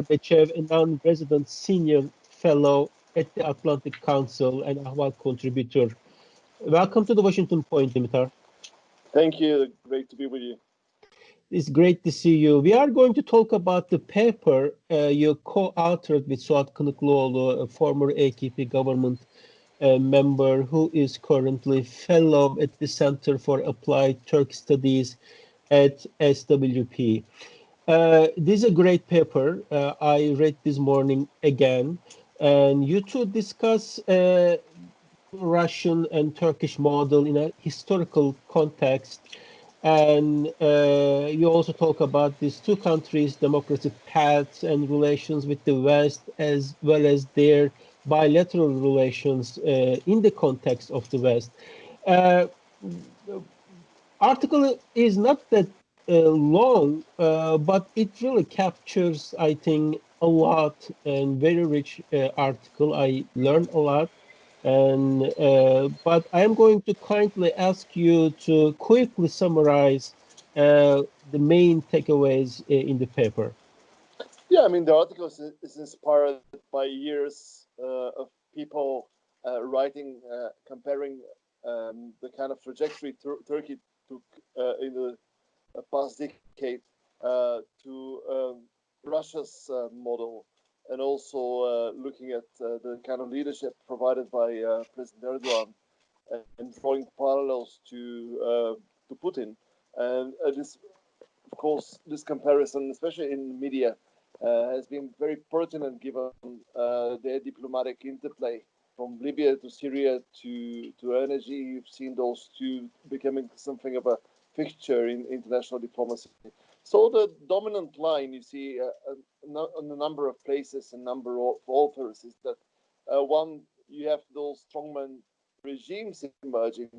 Bechev, a non-resident senior fellow at the Atlantic Council and Ahval contributor. Welcome to the Washington Point, Dimitar. Thank you. Great to be with you. It's great to see you. We are going to talk about the paper you co-authored with Suat Kınıklıoğlu, a former AKP government member who is currently fellow at the Center for Applied Turk Studies at SWP. This is a great paper. I read this morning again, and you two discuss Russian and Turkish model in a historical context, and you also talk about these two countries' democratic paths and relations with the West, as well as their bilateral relations in the context of the West. Article is not that long, but it really captures, I think, a lot and very rich article. I learned a lot, and but I am going to kindly ask you to quickly summarize the main takeaways in the paper. Yeah, I mean, the article is inspired by years of people writing, comparing the kind of trajectory Turkey took in the past decade to Russia's model, and also looking at the kind of leadership provided by President Erdoğan, and drawing parallels to Putin. And this, of course, this comparison, especially in media, has been very pertinent given their diplomatic interplay from Libya to Syria to energy. You've seen those two becoming something of a fixture in international diplomacy. So the dominant line you see on a number of places and number of authors is that one, you have those strongman regimes emerging,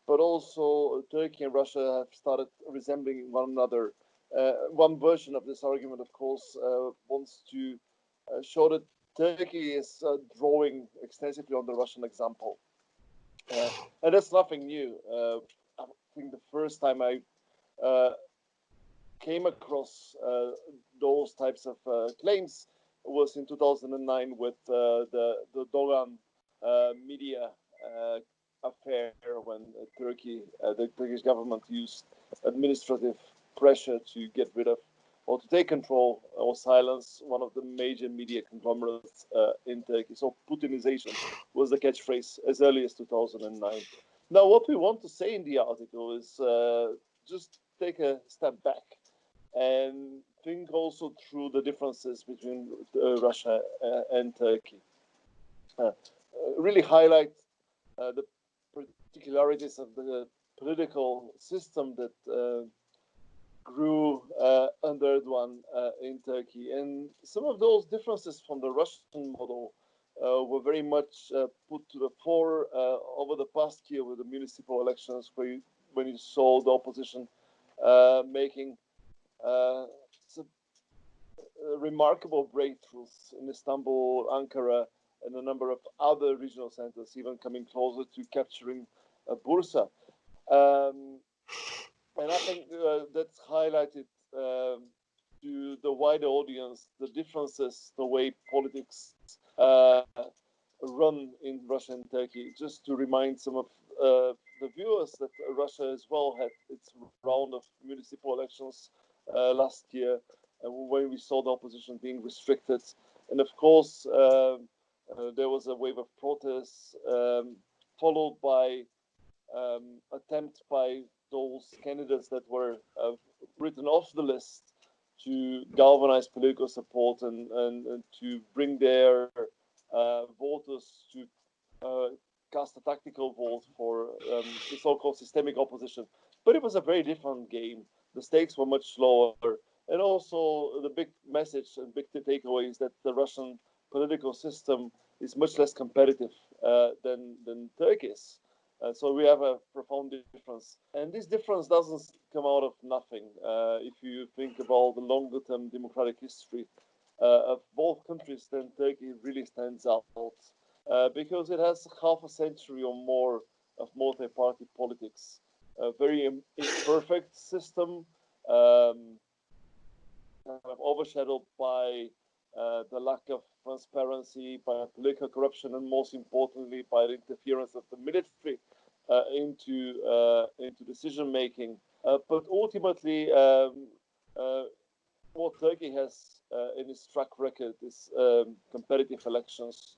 but also Turkey and Russia have started resembling one another. One version of this argument, of course, wants to show that Turkey is drawing extensively on the Russian example. And that's nothing new. I think the first time I came across those types of claims was in 2009 with the Dogan media affair, when the Turkish government used administrative pressure to get rid of or to take control or silence one of the major media conglomerates in Turkey. So Putinization was the catchphrase as early as 2009. Now, what we want to say in the article is just take a step back and think also through the differences between Russia and Turkey. Really highlight the particularities of the political system that grew under Erdoğan in Turkey. And some of those differences from the Russian model were very much put to the fore over the past year with the municipal elections, when you saw the opposition making some remarkable breakthroughs in Istanbul, Ankara, and a number of other regional centers, even coming closer to capturing Bursa. And I think that's highlighted to the wider audience the differences, the way politics run in Russia and Turkey. Just to remind some of the viewers that Russia as well had its round of municipal elections last year, when we saw the opposition being restricted. And of course, there was a wave of protests, followed by attempt by those candidates that were written off the list to galvanize political support and to bring their voters to cast a tactical vote for the so-called systemic opposition. But it was a very different game. The stakes were much lower. And also the big message and big takeaway is that the Russian political system is much less competitive than Turkey's. So we have a profound difference. And this difference doesn't come out of nothing. If you think about the longer-term democratic history of both countries, then Turkey really stands out because it has half a century or more of multi-party politics. A very imperfect system, kind of overshadowed by the lack of transparency, by political corruption, and most importantly, by the interference of the military into decision making. But ultimately, what Turkey has in its track record is competitive elections,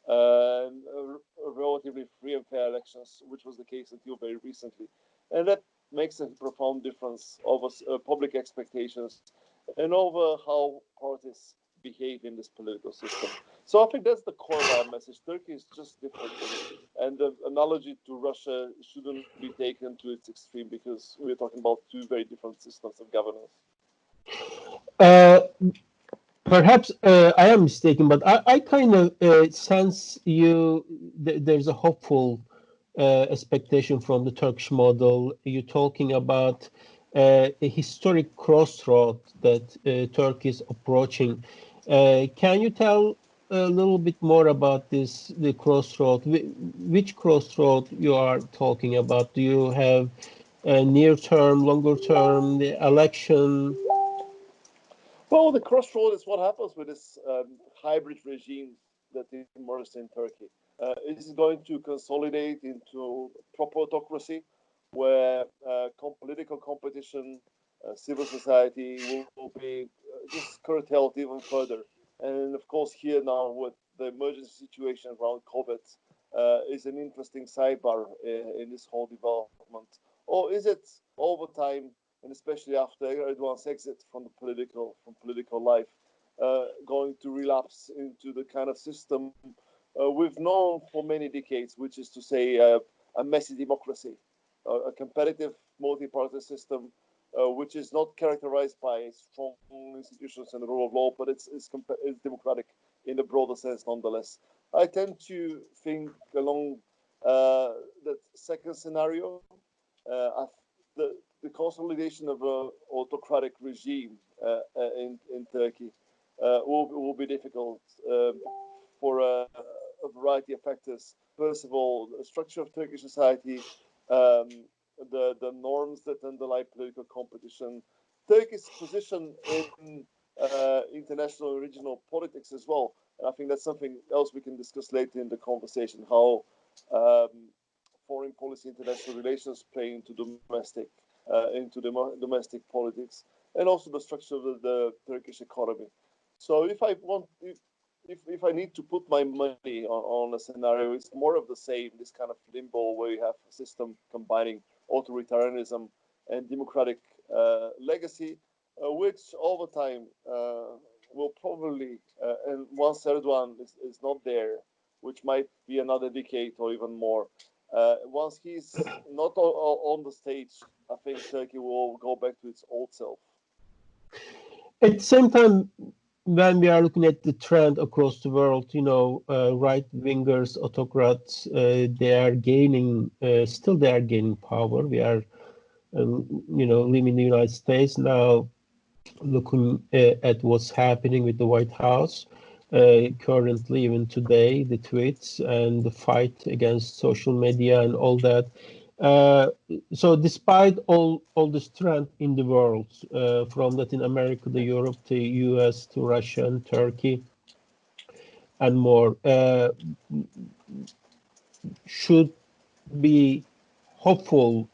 relatively free and fair elections, which was the case until very recently. And that makes a profound difference over public expectations and over how parties behave in this political system. So I think that's the core of our message. Turkey is just different. And the analogy to Russia shouldn't be taken to its extreme because we're talking about two very different systems of governance. Perhaps I am mistaken, but I kind of sense there's a hopeful expectation from the Turkish model. You're talking about a historic crossroad that Turkey is approaching. Can you tell a little bit more about the crossroad? Which crossroad you are talking about? Do you have a near term, longer term, the election? Well, the crossroad is what happens with this hybrid regime that emerged in Turkey. It is going to consolidate into proper autocracy, where political competition, civil society will be just curtailed even further. And of course, here now with the emergency situation around COVID, is an interesting sidebar in this whole development. Or is it over time, and especially after Erdogan's exit from political life, going to relapse into the kind of system we've known for many decades, which is to say a messy democracy, a competitive multi-party system, which is not characterized by strong institutions and the rule of law, but it's democratic in the broader sense nonetheless. I tend to think along that second scenario. The consolidation of an autocratic regime in Turkey will be difficult for a variety of factors. First of all, the structure of Turkish society, the norms that underlie political competition, Turkey's position in international and regional politics as well. And I think that's something else we can discuss later in the conversation, how foreign policy, international relations play into domestic politics, and also the structure of the Turkish economy. So if I need to put my money on a scenario, it's more of the same, this kind of limbo where you have a system combining authoritarianism and democratic legacy, which over time will probably, and once Erdogan is not there, which might be another decade or even more, once he's not on the stage, I think Turkey will go back to its old self. At the same time, when we are looking at the trend across the world, right-wingers, autocrats, they are gaining power. We are, living in the United States now, looking at what's happening with the White House. Currently, even today, the tweets and the fight against social media and all that. So despite all the strength in the world, from Latin America to Europe to US to Russia and Turkey and more, should be hopeful.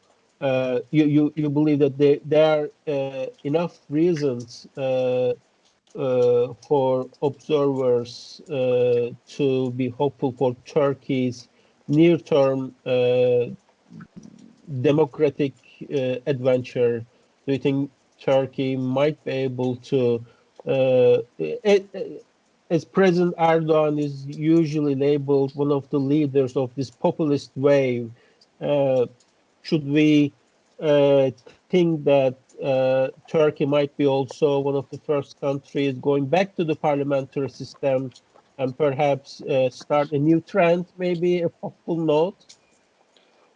You believe that there are enough reasons for observers to be hopeful for Turkey's near-term democratic adventure. Do you think Turkey might be able to, as President Erdogan is usually labeled one of the leaders of this populist wave, should we think that Turkey might be also one of the first countries going back to the parliamentary system and perhaps start a new trend, maybe a hopeful note?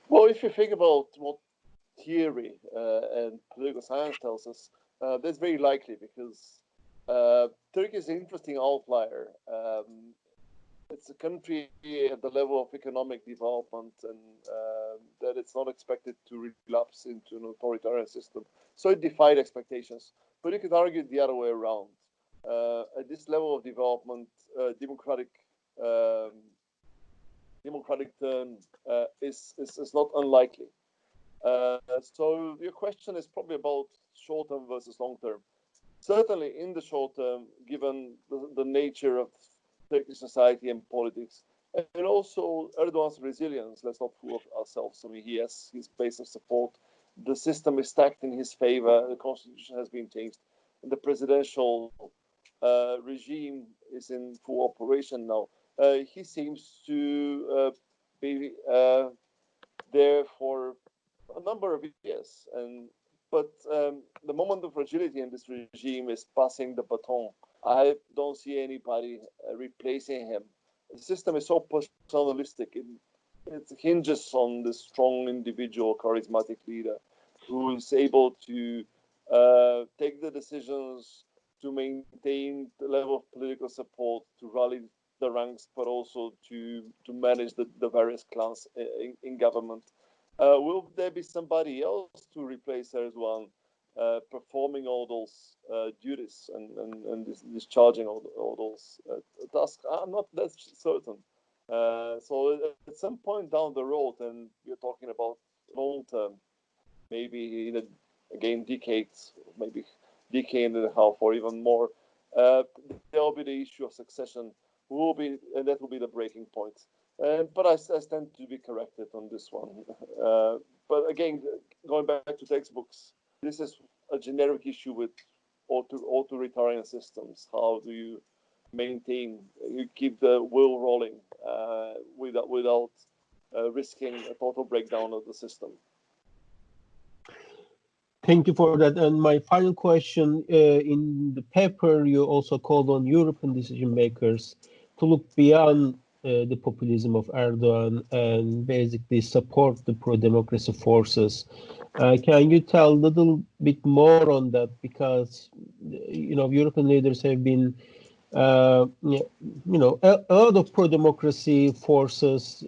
Well, if you think about what theory and political science tells us, that's very likely because Turkey is an interesting outlier. It's a country at the level of economic development and that it's not expected to relapse into an authoritarian system. So it defied expectations. But you could argue the other way around. at this level of development, um, democratic turn is not unlikely. So your question is probably about short term versus long term. Certainly, in the short term, given the nature of Turkish society and politics, and also Erdogan's resilience, let's not fool ourselves. I mean, he has his base of support. The system is stacked in his favor. The constitution has been changed. The presidential regime is in full operation now. He seems to be there for a number of years, but the moment of fragility in this regime is passing the baton. I don't see anybody replacing him. The system is so personalistic. It hinges on this strong individual, charismatic leader who is able to take the decisions, to maintain the level of political support, to rally the ranks, but also to manage the various clans in government. Will there be somebody else to replace Erdogan, performing all those duties and discharging all those tasks? I'm not that certain. So at some point down the road, and you're talking about long term, maybe in again decades, maybe decade and a half or even more, there will be the issue of succession, and that will be the breaking point. But I stand to be corrected on this one. But again, going back to textbooks, this is a generic issue with authoritarian systems. How do you you keep the wheel rolling without risking a total breakdown of the system? Thank you for that. And my final question, in the paper, you also called on European decision makers to look beyond the populism of Erdogan and basically support the pro-democracy forces. Can you tell a little bit more on that? Because, European leaders have been, a lot of pro-democracy forces,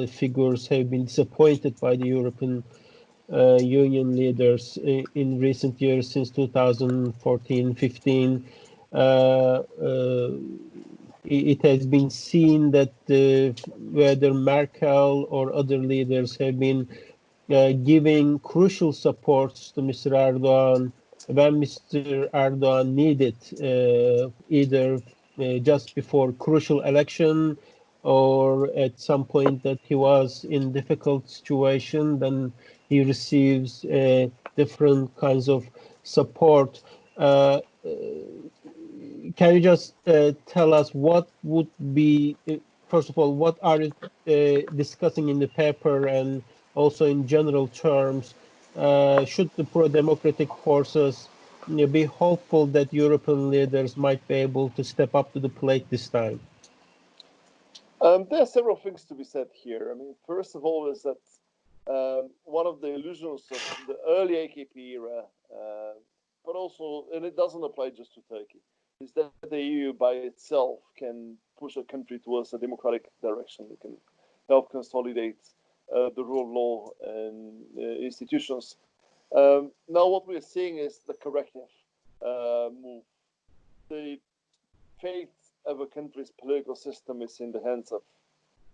figures have been disappointed by the European Union leaders in recent years, since 2014-15. It has been seen that whether Merkel or other leaders have been giving crucial supports to Mr. Erdogan when Mr. Erdogan needed, either just before crucial election or at some point that he was in difficult situation, then he receives different kinds of support. Can you just tell us what would be, first of all, what are you discussing in the paper, and also in general terms, should the pro-democratic forces be hopeful that European leaders might be able to step up to the plate this time? There are several things to be said here. I mean, first of all, is that one of the illusions of the early AKP era, but also, and it doesn't apply just to Turkey, is that the EU by itself can push a country towards a democratic direction. It can help consolidate the rule of law and institutions. Now, what we're seeing is the corrective move. The fate of a country's political system is in the hands of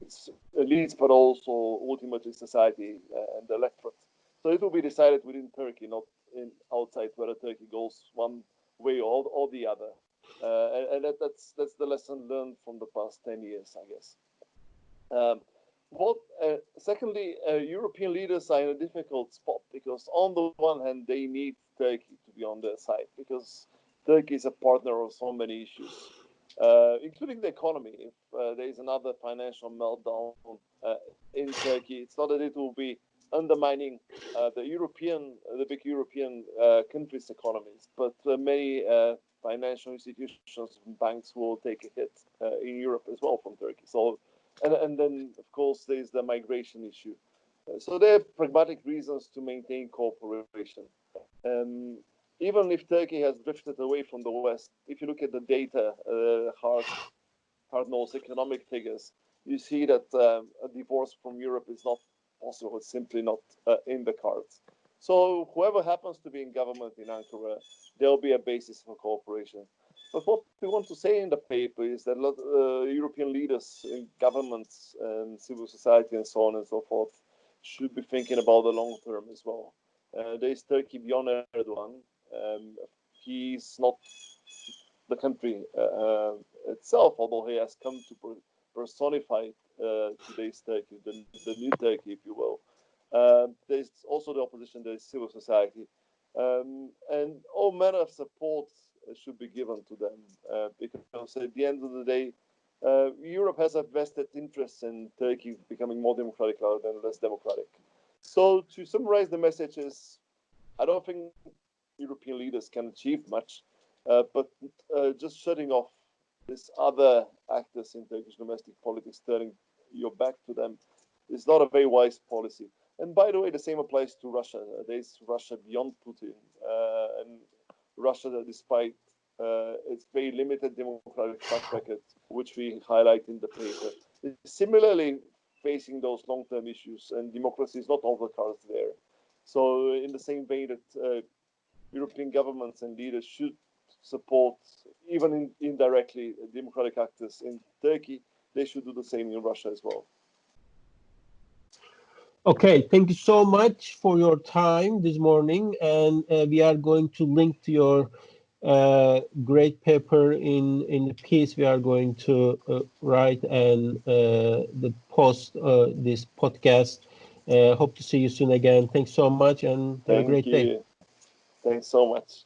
its elites, but also ultimately society and the electorate. So it will be decided within Turkey, not outside, whether Turkey goes one way or the other. And that's the lesson learned from the past 10 years, I guess. Secondly, European leaders are in a difficult spot because, on the one hand, they need Turkey to be on their side because Turkey is a partner of so many issues, including the economy. If there is another financial meltdown in Turkey, it's not that it will be undermining the big European countries' economies, but many financial institutions and banks will take a hit in Europe as well from Turkey. So, and then of course there's the migration issue. So there are pragmatic reasons to maintain cooperation. Even if Turkey has drifted away from the West, if you look at the data, hard-nosed economic figures, you see that a divorce from Europe is not possible. It's simply not in the cards. So whoever happens to be in government in Ankara, there'll be a basis for cooperation. But what we want to say in the paper is that a lot European leaders, governments, and civil society, and so on and so forth, should be thinking about the long term as well. There is Turkey beyond Erdoğan. He's not the country itself, although he has come to personify today's Turkey, the new Turkey, if you will. There's also the opposition, there's civil society, and all manner of support should be given to them, because at the end of the day, Europe has a vested interest in Turkey becoming more democratic rather than less democratic. So to summarize the messages, I don't think European leaders can achieve much, but just shutting off these other actors in Turkish domestic politics, turning your back to them, is not a very wise policy. And by the way, the same applies to Russia. There's Russia beyond Putin, and Russia, despite its very limited democratic track record, which we highlight in the paper, is similarly facing those long-term issues, and democracy is not all the cards there. So in the same way that European governments and leaders should support, even indirectly, democratic actors in Turkey, they should do the same in Russia as well. Okay, thank you so much for your time this morning, and we are going to link to your great paper in the piece we are going to write and the post this podcast. Hope to see you soon again. Thanks so much, and have a great day. Thanks so much.